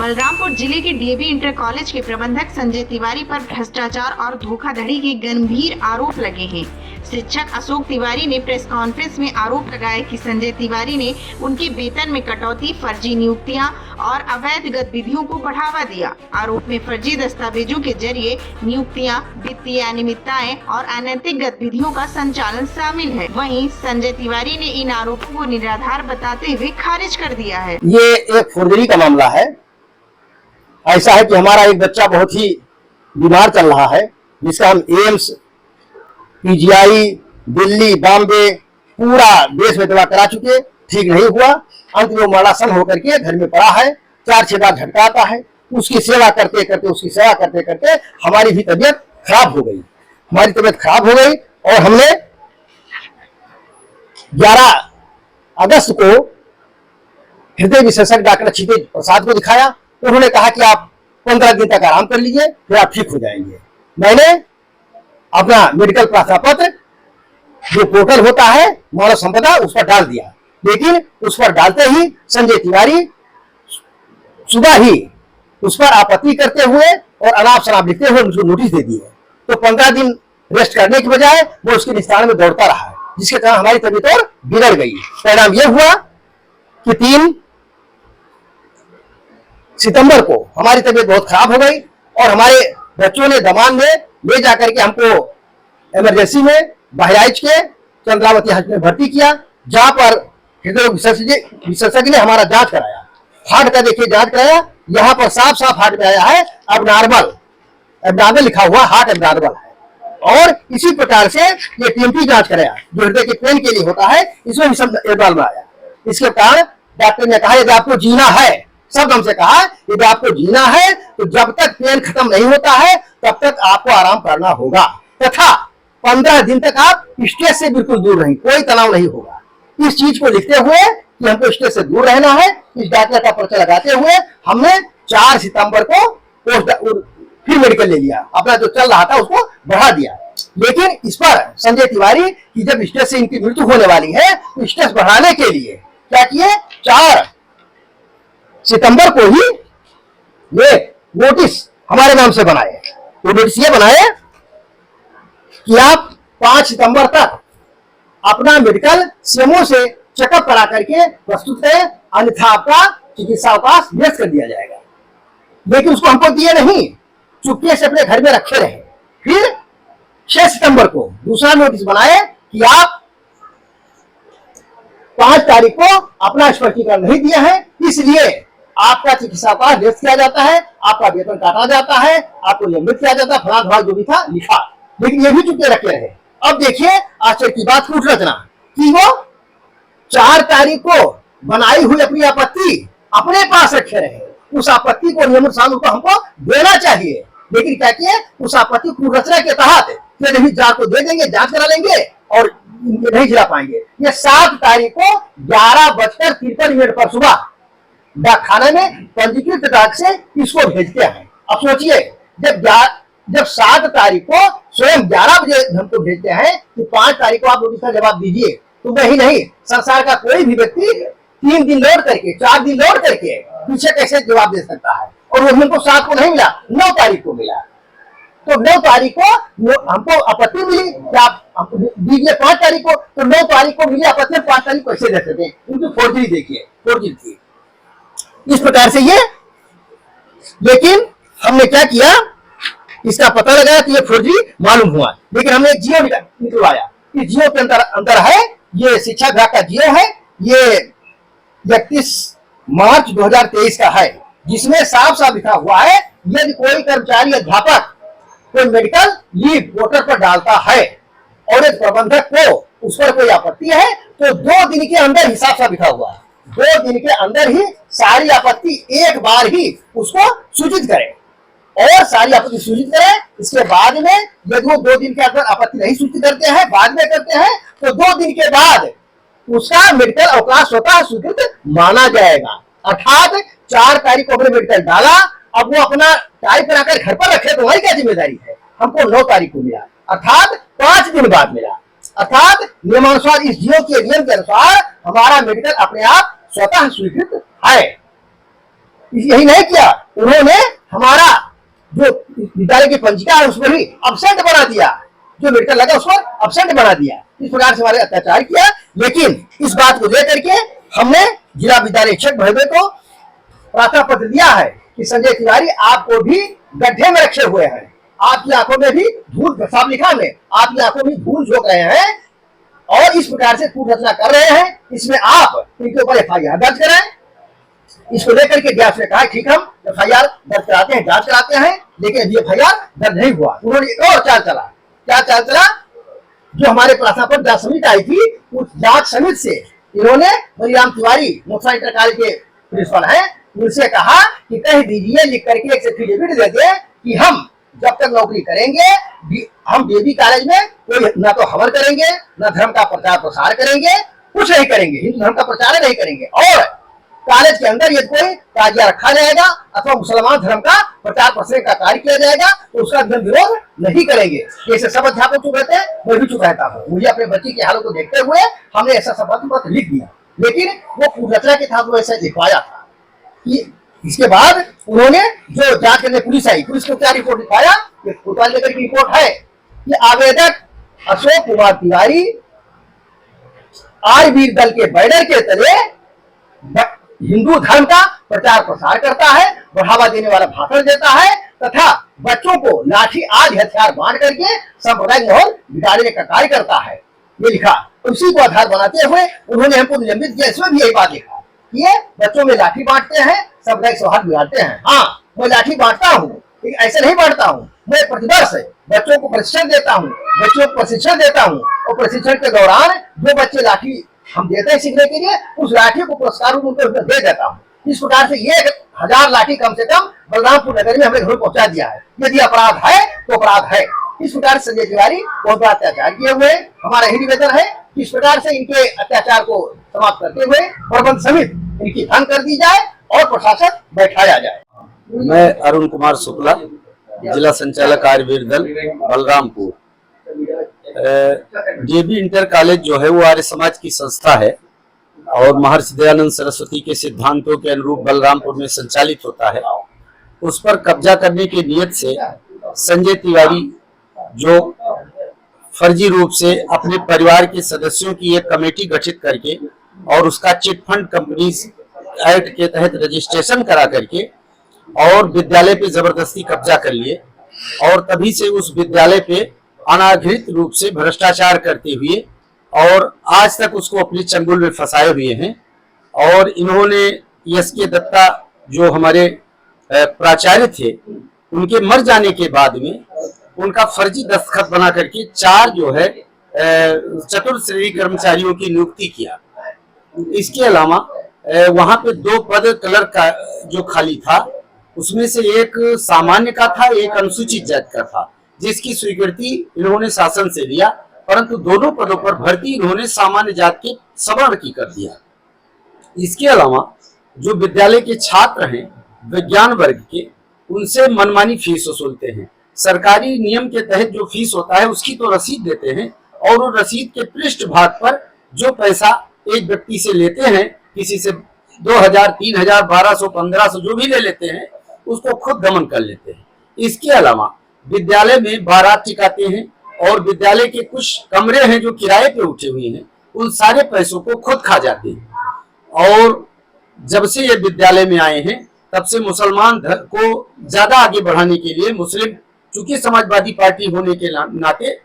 बलरामपुर जिले के DAV inter college के प्रबंधक संजय तिवारी पर भ्रष्टाचार और धोखाधड़ी के गंभीर आरोप लगे हैं। शिक्षक अशोक तिवारी ने प्रेस कॉन्फ्रेंस में आरोप लगाया कि संजय तिवारी ने उनके वेतन में कटौती, फर्जी नियुक्तियां और अवैध गतिविधियों को बढ़ावा दिया। आरोप में फर्जी दस्तावेजों के जरिए नियुक्तियां, वित्तीय अनियमितताएं और अनैतिक गतिविधियों का संचालन शामिल है। वहीं संजय तिवारी ने इन आरोपों को निराधार बताते हुए खारिज कर दिया है। ये एक फोर्जरी का मामला है। ऐसा है कि हमारा एक बच्चा बहुत ही बीमार चल रहा है, जिसका हम एम्स, पीजीआई, दिल्ली, बॉम्बे, पूरा देश में दवा करा चुके, ठीक नहीं हुआ। अंत में वो मरणासन होकर के घर में पड़ा है। 4-6 बार झटका आता है। उसकी सेवा करते करते हमारी भी तबीयत खराब हो गई। और हमने 11 अगस्त को हृदय विशेषज्ञ डॉक्टर क्षितिज प्रसाद को दिखाया। उन्होंने कहा कि आप 15 दिन तक आराम कर लीजिए, फिर आप ठीक हो जाएंगे। मैंने अपना मेडिकल प्रार्थना पत्र, जो पोर्टल होता है मानव संपदा, उस पर डाल दिया, लेकिन उस पर डालते ही संजय तिवारी सुबह ही उस पर आपत्ति करते हुए और अनाप शनाप लिखते हुए मुझको नोटिस दे दी है। तो 15 दिन रेस्ट करने के बजाय वो उसके निस्तारण में दौड़ता रहा, जिसके कारण हमारी तबीयत और बिगड़ गई। परिणाम यह हुआ कि 3 सितंबर को हमारी तबीयत बहुत खराब हो गई और हमारे बच्चों ने दमान में ले जाकर के हमको इमरजेंसी में बहराइच के चंद्रावती हॉस्पिटल में भर्ती किया, जहां पर हृदय विशेषज्ञ ने हमारा जांच कराया। हार्ट का देखिए जांच कराया, यहाँ पर साफ हार्ट में आया है एब्नॉर्मल लिखा हुआ, हार्ट एब्नॉर्मल है। और इसी प्रकार से ये टीएमटी जांच कराया, जो हृदय के पेन के लिए होता है, इसमें भी सब एब्नॉर्मल आया। इसके कारण डॉक्टर ने कहा यदि आपको जीना है, सब हमसे कहा यदि आपको जीना है तो जब तक पेन खत्म नहीं होता है तब तक आपको आराम करना होगा, तथा 15 दिन तक आप स्ट्रेस से बिल्कुल दूर रहें, कोई तनाव नहीं होगा। इस चीज को लिखते हुए कि हमको स्ट्रेस से दूर रहना है, इस डॉक्टर का पर्चा लगाते हुए हमने 4 सितंबर को फिर मेडिकल ले लिया, अपना जो चल रहा था उसको बढ़ा दिया। लेकिन इस पर संजय तिवारी की जब स्ट्रेस से इनकी मृत्यु होने वाली है तो स्ट्रेस बढ़ाने के लिए क्या किए, 4 सितंबर को ही ये नोटिस हमारे नाम से बनाए। तो नोटिस ये बनाए कि आप 5 सितंबर तक अपना मेडिकल सीएमओ से चेकअप करा करके प्रस्तुत करें, अन्यथा आपका चिकित्सा अवकाश निरस्त कर दिया जाएगा। लेकिन उसको हमको दिए नहीं, चुपके से अपने घर में रखे रहे। फिर 6 सितंबर को दूसरा नोटिस बनाए कि आप 5 तारीख को अपना स्पष्टीकरण नहीं दिया है, इसलिए आपका चिकित्सा अवकाश निरस्त किया जाता है, आपका वेतन काटा जाता है, आपको नियमित किया जाता है, फलाना धमाल जो भी था लिखा, लेकिन ये भी चुपके रखे रहे। अब देखिए आश्चर्य की बात, कूट रचना कि वो 4 तारीख को बनाई हुई अपनी आपत्ति अपने पास रखे रहे। उस आपत्ति को नियमित सालों को हमको देना चाहिए, लेकिन क्या किए, उस आपत्ति कूट रचना के तहत नहीं जार को दे देंगे, जांच करा लेंगे और नहीं जिला पाएंगे। ये 7 तारीख को 11:53 पर सुबह डाकखाने में पंजीकृत डाक से इसको भेजते हैं। अब सोचिए, जब 7 तारीख को स्वयं 11 बजे हमको भेजते हैं कि 5 तारीख को आप नोटिस का जवाब दीजिए, तो नहीं, संसार का कोई भी व्यक्ति 3 दिन लौट करके, 4 दिन लौट करके पीछे कैसे जवाब दे सकता है। और वो हमको 7 को नहीं मिला, 9 तारीख को मिला। तो 9 तारीख को हमको आपत्ति मिली कि आप हमको दीजिए 5 तारीख को, तो 9 तारीख को मिली आपत्ति, 5 तारीख को कैसे दे सकते हैं। उनकी फोर्जरी देखिए, फोर्जरी थी इस प्रकार से ये। लेकिन हमने क्या किया, इसका पता लगाया कि ये फोर्जरी मालूम हुआ, लेकिन हमने जियो निकलवाया। इस जियो के अंदर है, ये शिक्षा विभाग का जियो है, ये 31 मार्च 2023 का है, जिसमें साफ लिखा हुआ है यदि कोई कर्मचारी अध्यापक कोई मेडिकल लीव पोर्टल पर डालता है और एक प्रबंधक को उस पर कोई आपत्ति है तो 2 दिन के अंदर ही, साफ लिखा हुआ है, 2 दिन के अंदर ही सारी आपत्ति एक बार ही उसको सूचित करें और सारी आपत्ति सूचित करें। इसके बाद में यदि वो 2 दिन के अंदर आपत्ति नहीं सूचित करते हैं, बाद में करते हैं, तो 2 दिन के बाद उसका मेडिकल अवकाश स्वतः स्वीकृत माना जाएगा। अर्थात 4 तारीख को अपने मेडिकल डाला, अब वो अपना टाइप कराकर घर पर रखे तो वही क्या जिम्मेदारी है। हमको 9 तारीख को मिला, अर्थात 5 दिन बाद मिला। अर्थात नियमानुसार, इस जियो के नियम के अनुसार हमारा मेडिकल अपने आप स्वतः स्वीकृत है। यही नहीं किया, उन्होंने हमारा जो विद्यालय की पंजिका है उसमें भी अब्सेंट बना दिया, जो मेडिकल लगा उसको अब्सेंट बना दिया। इस प्रकार से हमारे अत्याचार किया। लेकिन इस बात को लेकर के हमने जिला विद्यालय शिक्षक महोदय को प्रार्थना पत्र दिया है कि संजय तिवारी आपको भी गड्ढे में रखे हुए हैं, आपकी आंखों में भी धूल, साफ लिखा में आपकी आंखों में धूल झोंक रहे हैं और इस प्रकार से कूट रचना कर रहे हैं। इसमें आप इनके ऊपर FIR दर्ज कराएं। इसको लेकर के व्यास ने कहा ठीक हम FIR दर्ज कराते हैं, जांच कराते हैं, लेकिन अभी FIR दर्ज नहीं हुआ। उन्होंने एक और चाल चला। क्या चाल चला? जो हमारे प्रार्थना पर जांच समिति आई थी, उस जांच समिति से इन्होंने बलिराम तिवारी मुक्ता इंटर कॉलेज के प्रिंसिपल हैं, उनसे कहा कि कह दीजिए लिख करके एक एफिडेविट दे दे कि हम जब तक नौकरी करेंगे हम DAV कॉलेज में कोई ना तो हवन करेंगे, ना धर्म का प्रचार प्रसार करेंगे, कुछ नहीं करेंगे, हिंदू धर्म का प्रचार नहीं करेंगे। और कॉलेज के अंदर यदि कोई ताजिया रखा जाएगा अथवा मुसलमान धर्म का प्रचार प्रसार का कार्य किया जाएगा तो उसका हम विरोध नहीं करेंगे। जैसे सब अध्यापक चुप रहते हैं, मैं भी चुप रहता हूँ। मुझे अपने बच्चे के हालों को देखते हुए हमने ऐसा शपथ पत्र लिख दिया, लेकिन वो पूर्वरचना के साथ वो ऐसा लिखवाया था कि इसके बाद उन्होंने जो जांच करने पुलिस आई, पुलिस को क्या रिपोर्ट दिखाया? कोतवाल लेकर की रिपोर्ट है कि आवेदक अशोक कुमार तिवारी आर्यवीर दल के बैनर के तले हिंदू धर्म का प्रचार प्रसार करता है, बढ़ावा देने वाला भाषण देता है तथा बच्चों को लाठी आदि हथियार बांट करके सांप्रदायिक माहौल बिगाड़ने का कार्य करता है। ये लिखा। उसी को आधार बनाते हुए उन्होंने हमको निलंबित किया। इसमें भी यही बात लिखा, ये बच्चों में लाठी बांटते हैं, सांप्रदायिक सौहार्द बिगाड़ते हैं। हाँ, मैं लाठी बांटता हूँ, लेकिन ऐसे नहीं बांटता हूँ। मैं प्रतिवर्ष बच्चों को प्रशिक्षण देता हूँ, और प्रशिक्षण के दौरान जो बच्चे लाठी हम देते हैं सीखने के लिए, उस लाठी को पुरस्कार उनको दे देता हूँ। इस प्रकार से 1000 लाठी कम से कम बलरामपुर नगर में हमने घर पहुंचा दिया है। यदि अपराध है तो अपराध है। इस प्रकार से संजय तिवारी बहुत बड़ा अत्याचार किए हुए। हमारा यही निवेदन है कि इस प्रकार से इनके अत्याचार को समाप्त करते हुए प्रबंध समिति इनकी भंग कर दी जाए और प्रशासन बैठाया जाए। मैं अरुण कुमार शुक्ला, जिला संचालक आर्यवीर दल बलरामपुर। DAV इंटर कॉलेज जो है वो आर्य समाज की संस्था है और महर्षि दयानंद सरस्वती के सिद्धांतों के अनुरूप बलरामपुर में संचालित होता है। उस पर कब्जा करने की नीयत से संजय तिवारी जो फर्जी रूप से अपने परिवार के सदस्यों की एक कमेटी गठित करके और उसका चिट फंड कंपनीज एक्ट के तहत रजिस्ट्रेशन करा करके और विद्यालय पे जबरदस्ती कब्जा कर लिए और तभी से उस विद्यालय पे अनाधिकृत रूप से भ्रष्टाचार करते हुए और आज तक उसको अपने चंगुल में फंसाए हुए हैं। और इन्होंने SK दत्ता जो हमारे प्राचार्य थे, उनके मर जाने के बाद में उनका फर्जी दस्तखत बना करके 4 जो है चतुर्थ श्रेणी कर्मचारियों की नियुक्ति किया। इसके अलावा वहां पे 2 पद क्लर्क का जो खाली था, उसमें से एक सामान्य का था, एक अनुसूचित जाति का था, जिसकी स्वीकृति इन्होंने शासन से लिया, परंतु दोनों पदों पर भर्ती इन्होंने सामान्य जाति के सवर्ण की कर दिया। इसके अलावा जो विद्यालय के छात्र हैं विज्ञान वर्ग के, उनसे मनमानी फीस वसूलते हैं। सरकारी नियम के तहत जो फीस होता है उसकी तो रसीद देते हैं और वो रसीद के पृष्ठ भाग पर जो पैसा एक व्यक्ति से लेते हैं, किसी से 2000, 3000, 1200, 1500 जो भी ले लेते हैं, उसको खुद गमन कर लेते हैं। इसके अलावा विद्यालय में बारात टिकाते हैं और विद्यालय के कुछ कमरे हैं जो किराए पे उठे हुए हैं, उन सारे पैसों को खुद खा जाते हैं। और जब से ये विद्यालय में आए हैं तब से मुसलमान धर्म को ज्यादा आगे बढ़ाने के लिए, मुस्लिम चूंकि समाजवादी पार्टी होने के नाते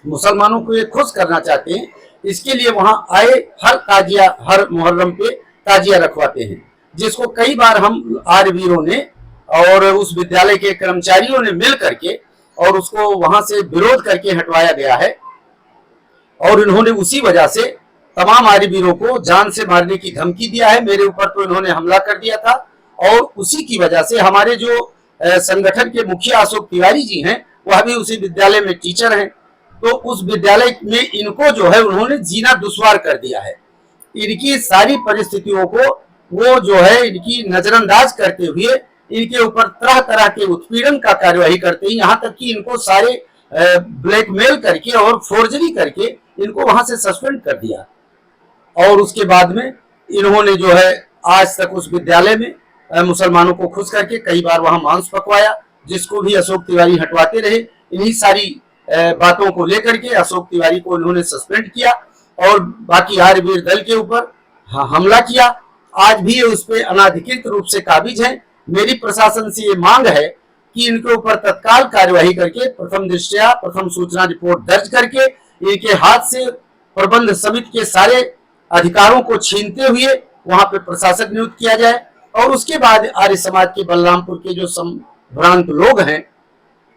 मुसलमानों को ये खुश करना चाहते हैं, इसके लिए वहां आए हर ताजिया, हर मुहर्रम पे ताजिया रखवाते हैं, जिसको कई बार हम आर्यवीरों ने और उस विद्यालय के कर्मचारियों ने मिल करके और उसको वहां से विरोध करके हटवाया गया है। और इन्होंने उसी वजह से तमाम आर्यवीरों को जान से मारने की धमकी दिया है। मेरे ऊपर तो इन्होंने हमला कर दिया था और उसी की वजह से हमारे जो संगठन के मुखिया अशोक तिवारी जी हैं, वह भी उसी विद्यालय में टीचर हैं, तो उस विद्यालय में इनको जो है उन्होंने जीना दुश्वार कर दिया है। इनकी सारी परिस्थितियों को वो जो है इनकी नजरअंदाज करते हुए इनके ऊपर तरह तरह के उत्पीड़न का कार्यवाही करते हैं, यहाँ तक कि इनको सारे ब्लैकमेल करके और फोर्जरी करके इनको वहां से सस्पेंड कर दिया। और उसके बाद में इन्होंने जो है आज तक उस विद्यालय में मुसलमानों को खुश करके कई बार वहां मांस पकवाया, जिसको भी अशोक तिवारी हटवाते रहे। इन्हीं सारी बातों को लेकर के अशोक तिवारी को उन्होंने सस्पेंड किया और बाकी आर्यवीर दल के ऊपर हमला किया। आज भी उस पर अनाधिकृत रूप से काबिज है। मेरी प्रशासन से ये मांग है कि इनके ऊपर तत्काल कार्यवाही करके प्रथम सूचना रिपोर्ट दर्ज करके इनके हाथ से प्रबंध समिति के सारे अधिकारों को छीनते हुए वहां पे प्रशासक नियुक्त किया जाए और उसके बाद आर्य समाज के बलरामपुर के जो संभ्रांत लोग हैं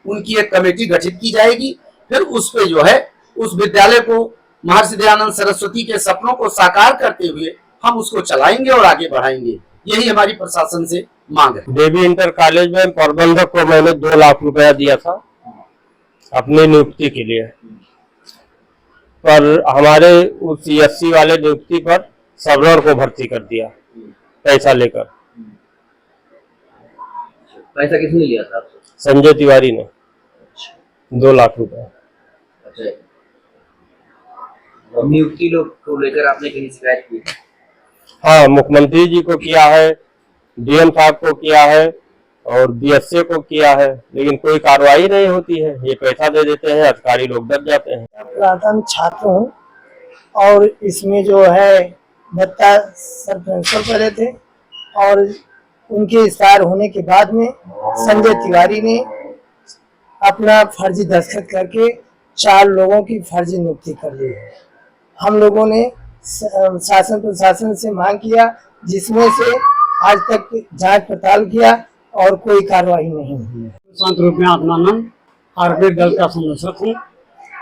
उनकी एक कमेटी गठित की जाएगी। फिर उस पे जो है उस विद्यालय को महर्षि दयानंद सरस्वती के सपनों को साकार करते हुए हम उसको चलाएंगे और आगे बढ़ाएंगे। यही हमारी प्रशासन से मांग है। देवी इंटर कॉलेज में प्रबंधक को मैंने 2 लाख रुपया दिया था अपनी नियुक्ति के लिए, पर हमारे उस CSC वाले नियुक्ति पर सबरर को भर्ती कर दिया पैसा लेकर। पैसा किसने लिया था आपसे? संजय तिवारी ने 2 लाख रुपया। अच्छा, नियुक्ति लोग को लेकर आपने कहीं शिकायत की? हाँ, मुख्यमंत्री जी को किया है, DM साहब को किया है और BSA को किया है, लेकिन कोई कार्रवाई नहीं होती है। ये पैसा दे देते हैं, अधिकारी लोग डर जाते हैं। पुरातन छात्र हूँ और इसमें जो है दत्ता सर प्रिंसिपल पहले थे और उनके इस्तार होने के बाद में संजय तिवारी ने अपना फर्जी दस्तखत करके 4 लोगों की फर्जी नियुक्ति कर ली है। हम लोगों ने शासन प्रशासन से मांग किया, जिसमें से आज तक जांच पड़ताल किया और कोई कार्रवाई नहीं हुई। शांत रूप में अपना नाम आर्यवीर दल का संरक्षक हूँ।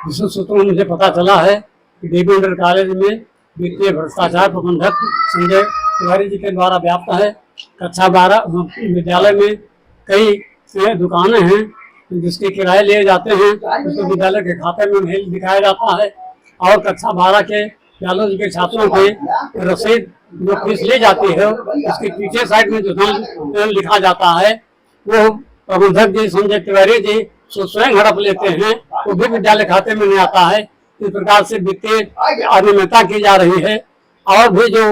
विशेष सूत्रों में मुझे पता चला है कि देवी इंटर कॉलेज में वित्तीय भ्रष्टाचार प्रबंधक संजय तिवारी जी के द्वारा व्याप्त है। कक्षा 12 विद्यालय में कई दुकानें हैं जिसके किराए लिए जाते हैं, उसको विद्यालय के खाते में नहीं दिखाया जाता है और कक्षा 12 के कॉलेज के छात्रों के रसीद जो फीस ली जाती है उसके पीछे साइड में जो नाम लिखा जाता है वो प्रबंधक जी संजय तिवारी जी स्वयं हड़प लेते हैं, वो भी विद्यालय खाते में नहीं आता है। इस प्रकार से वित्तीय अनियमितता की जा रही है और भी जो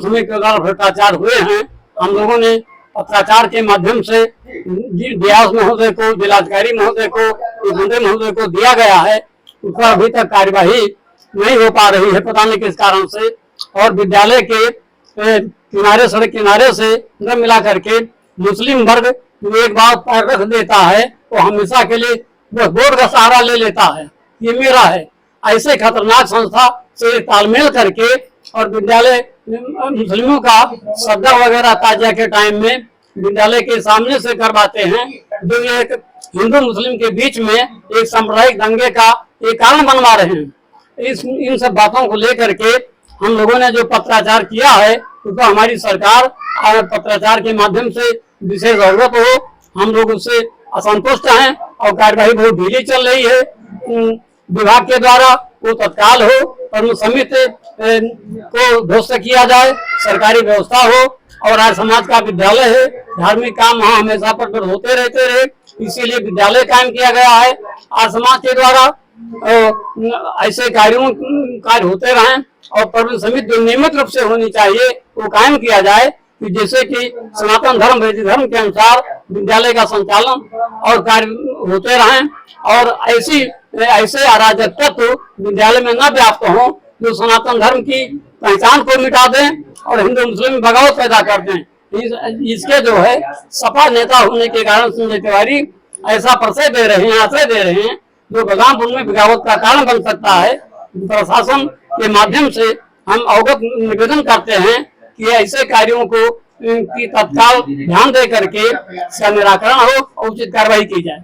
समय के द्वारा भ्रष्टाचार हुए हैं, हम लोगों ने पत्राचार के माध्यम से व्यास महोदय को, जिलाधिकारी महोदय को, गुंडे महोदय को दिया गया है। उस पर अभी तक कार्यवाही नहीं हो पा रही है, पता नहीं किस कारण से। और विद्यालय के किनारे, सड़क किनारे से न मिला करके मुस्लिम वर्ग एक बार पैर रख देता है वो हमेशा के लिए बस बोर्ड का सहारा ले लेता है, ये मेरा है। ऐसे खतरनाक संस्था से तालमेल करके और विद्यालय मुस्लिमों का सद्दा वगैरह ताजिया के टाइम में विद्यालय के सामने से करवाते हैं, जो एक हिंदू मुस्लिम के बीच में एक सांप्रदायिक दंगे का एक कारण बनवा रहे हैं। इन सब बातों को लेकर के हम लोगों ने जो पत्राचार किया है उसको हमारी सरकार पत्राचार के माध्यम से विशेष अवगत हो। हम लोग उससे असंतुष्ट हैं और कार्यवाही बहुत ढीली चल रही है। विभाग के द्वारा वो तत्काल हो और समिति को ध्वस्त किया जाए, सरकारी व्यवस्था हो और आज समाज का विद्यालय है, धार्मिक काम वहाँ हमेशा पर होते रहते रहे, इसीलिए विद्यालय कायम किया गया है। आज समाज के द्वारा ऐसे कार्य होते रहें और प्रबंध समिति जो नियमित रूप से होनी चाहिए वो कायम किया जाए, कि जैसे कि सनातन धर्म वैदिक धर्म के अनुसार विद्यालय का संचालन और कार्य होते रहें और ऐसे अराजक तत्व विद्यालय में न व्याप्त हों जो सनातन धर्म की पहचान को मिटा दें और हिंदू मुस्लिम बगावत पैदा कर दें। इसके जो है सपा नेता होने के कारण संजय तिवारी ऐसा प्रशय दे रहे हैं, आश्रय दे रहे हैं जो बलरामपुर में बगावत का कारण बन सकता है। प्रशासन के माध्यम से हम अवगत निवेदन करते हैं कि ऐसे कार्यों को की तत्काल ध्यान दे करके इसका निराकरण हो और उचित कार्रवाई की जाए।